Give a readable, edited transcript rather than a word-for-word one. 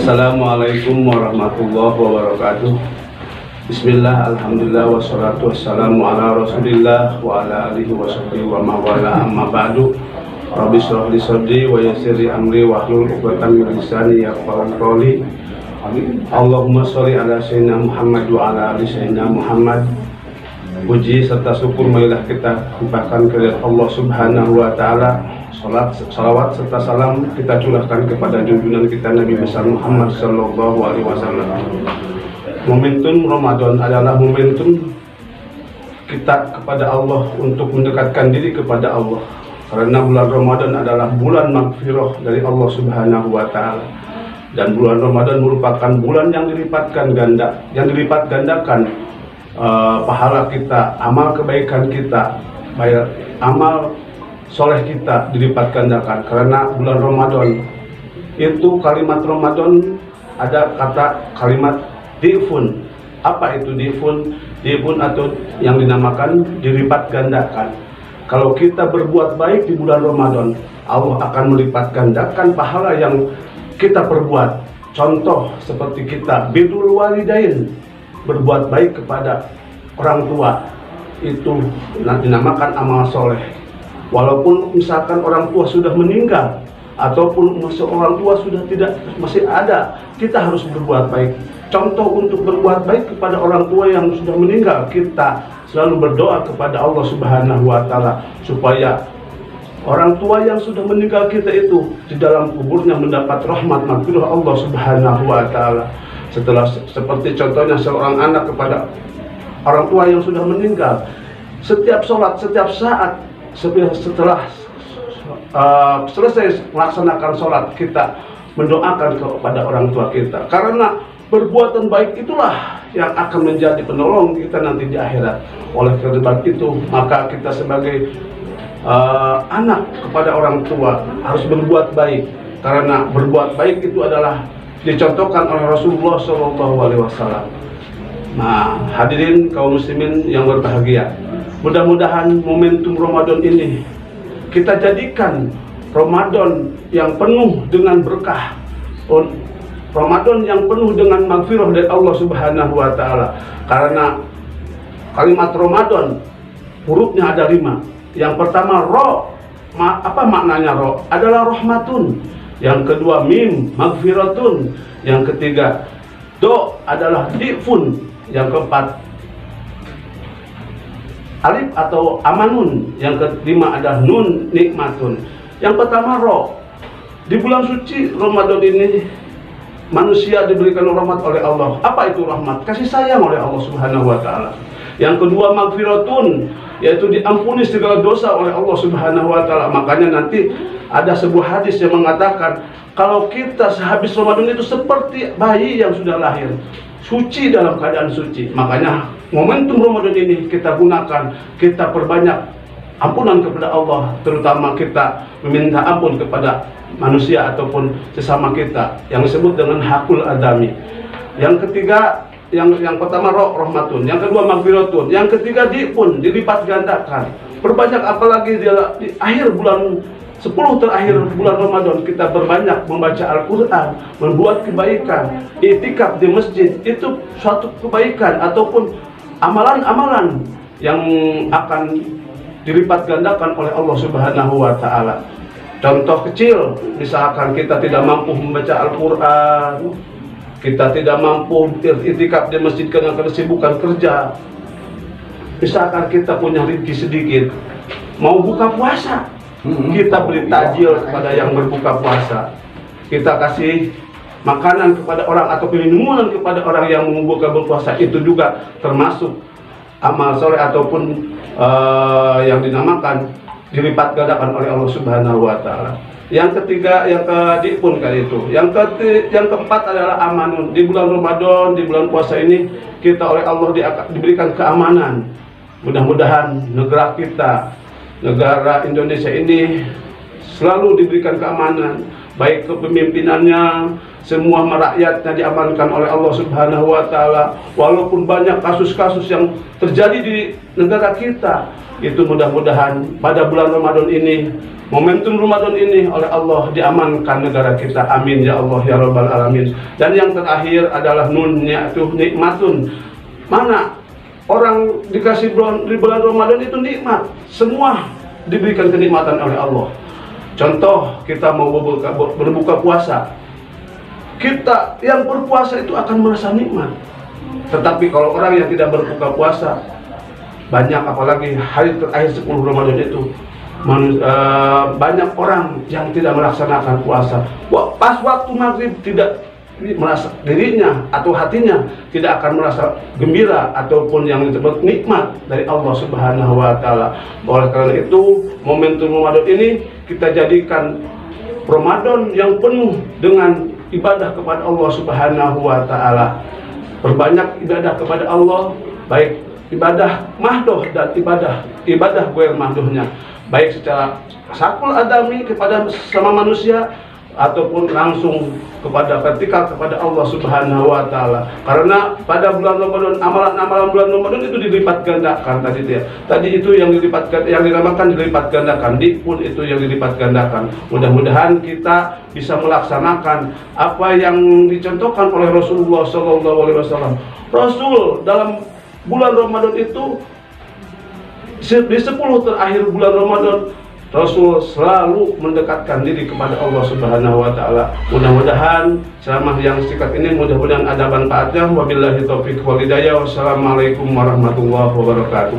Assalamualaikum warahmatullahi wabarakatuh. Bismillah, alhamdulillah, wassalatu wassalamu ala rasulillah wa ala alihi wa sahbihi wa mawala, amma ba'du. Rabbi shrah li sadri wa yassir li amri wahlul 'uqdatam min lisani yafqahu qawli. Allahumma sholli ala sayyidina Muhammad wa ala ali sayyidina Muhammad. Puji serta syukur marilah kita limpahkan kepada Allah Subhanahu wa taala. Salawat serta salam kita curahkan kepada junjungan kita Nabi besar Muhammad sallallahu alaihi wasallam. Momentum Ramadan adalah momentum kita kepada Allah untuk mendekatkan diri kepada Allah. Karena bulan Ramadan adalah bulan maghfirah dari Allah Subhanahu wa taala. Dan bulan Ramadan merupakan bulan yang dilipat gandakan pahala kita, amal kebaikan kita, amal soleh kita dilipat gandakan. Karena bulan Ramadan itu, kalimat Ramadan ada kata kalimat di'fun. Apa itu di'fun? Di'fun atau yang dinamakan dilipat gandakan. Kalau kita berbuat baik di bulan Ramadan, Allah akan melipat gandakan pahala yang kita perbuat. Contoh seperti kita birrul walidain, berbuat baik kepada orang tua, itu dinamakan amal soleh. Walaupun misalkan orang tua sudah meninggal ataupun orang tua sudah tidak masih ada, kita harus berbuat baik. Contoh untuk berbuat baik kepada orang tua yang sudah meninggal, kita selalu berdoa kepada Allah Subhanahu wa taala supaya orang tua yang sudah meninggal kita itu di dalam kuburnya mendapat rahmat maghfirah Allah Subhanahu wa taala. Setelah seperti contohnya seorang anak kepada orang tua yang sudah meninggal, setiap sholat, setiap saat setelah selesai melaksanakan sholat, kita mendoakan kepada orang tua kita. Karena perbuatan baik itulah yang akan menjadi penolong kita nanti di akhirat. Oleh karena itu, maka kita sebagai anak kepada orang tua harus berbuat baik. Karena berbuat baik itu adalah dicontohkan oleh Rasulullah SAW. Nah, hadirin kaum muslimin yang berbahagia, mudah-mudahan momentum Ramadan ini kita jadikan Ramadan yang penuh dengan berkah, Ramadan yang penuh dengan maghfirah dari Allah Subhanahu wa taala. Karena kalimat Ramadan hurufnya ada 5. Yang pertama ro, apa maknanya ro? Adalah rahmatun. Yang kedua mim, maghfiratun. Yang ketiga do adalah di'fun. Yang keempat alif atau amanun. Yang kelima adalah nun, nikmatun. Yang pertama ro. Di bulan suci Ramadan ini manusia diberikan rahmat oleh Allah. Apa itu rahmat? Kasih sayang oleh Allah Subhanahu wa taala. Yang kedua maghfiratun, yaitu diampuni segala dosa oleh Allah Subhanahu wa taala. Makanya nanti ada sebuah hadis yang mengatakan kalau kita sehabis Ramadan itu seperti bayi yang sudah lahir, suci dalam keadaan suci. Makanya momentum Ramadan ini kita gunakan, kita perbanyak ampunan kepada Allah, terutama kita meminta ampun kepada manusia ataupun sesama kita yang disebut dengan hakul adami. Yang ketiga, yang pertama rahmatun, yang kedua maghfiratun, yang ketiga di'fun, dilipat gandakan. Perbanyak, apalagi di akhir bulan 10 terakhir bulan Ramadan, kita berbanyak membaca Al-Quran, membuat kebaikan, i'tikaf di masjid. Itu suatu kebaikan ataupun amalan-amalan yang akan dilipat gandakan oleh Allah Subhanahu wa taala. Contoh kecil, misalkan kita tidak mampu membaca Al-Quran, kita tidak mampu i'tikaf di masjid karena kesibukan kerja. Misalkan kita punya rezeki sedikit, mau buka puasa, kita beri takjil kepada yang berbuka puasa. Kita kasih makanan kepada orang atau minuman kepada orang yang membuka berpuasa. Itu juga termasuk amal soleh ataupun yang dinamakan dilipat gandakan oleh Allah Subhanahu wa taala. Yang ketiga, yang kedipun kali itu. Yang keempat adalah amanun. Di bulan Ramadan, di bulan puasa ini kita oleh Allah diberikan keamanan. Mudah-mudahan negara kita, negara Indonesia ini selalu diberikan keamanan, baik kepemimpinannya, semua rakyatnya diamankan oleh Allah Subhanahu wa taala. Walaupun banyak kasus-kasus yang terjadi di negara kita, itu mudah-mudahan pada bulan Ramadan ini, momentum Ramadan ini oleh Allah diamankan negara kita. Amin ya Allah ya rabbal alamin. Dan yang terakhir adalah nunnya itu nikmatun. Mana orang dikasih di bulan Ramadan itu nikmat, semua diberikan kenikmatan oleh Allah. Contoh, kita mau berbuka puasa, kita yang berpuasa itu akan merasa nikmat. Tetapi kalau orang yang tidak berbuka puasa, banyak, apalagi hari terakhir 10 Ramadan itu, banyak orang yang tidak melaksanakan puasa. Pas waktu maghrib tidak merasa dirinya atau hatinya tidak akan merasa gembira ataupun yang disebut nikmat dari Allah Subhanahu wa taala. Oleh karena itu, momentum Ramadan ini kita jadikan Ramadan yang penuh dengan ibadah kepada Allah Subhanahu wa taala. Perbanyak ibadah kepada Allah, baik ibadah mahdoh dan ibadah ghair mahdohnya, baik secara sakul adami kepada sama manusia ataupun langsung kepada vertikal kepada Allah Subhanahu wa taala. Karena pada bulan Ramadan, amalan-amalan bulan Ramadan itu dilipat gandakan tadi itu yang dilipatkan, yang dinamakan dilipat gandakan, pun itu yang dilipat gandakan. Mudah-mudahan kita bisa melaksanakan apa yang dicontohkan oleh Rasulullah SAW. Rasul dalam bulan Ramadan itu, di 10 terakhir bulan Ramadan, Rasul selalu mendekatkan diri kepada Allah Subhanahu wa taala. Mudah-mudahan ceramah yang singkat ini mudah-mudahan ada manfaatnya. Wabillahi taufiq wal hidayah. Wassalamualaikum warahmatullahi wabarakatuh.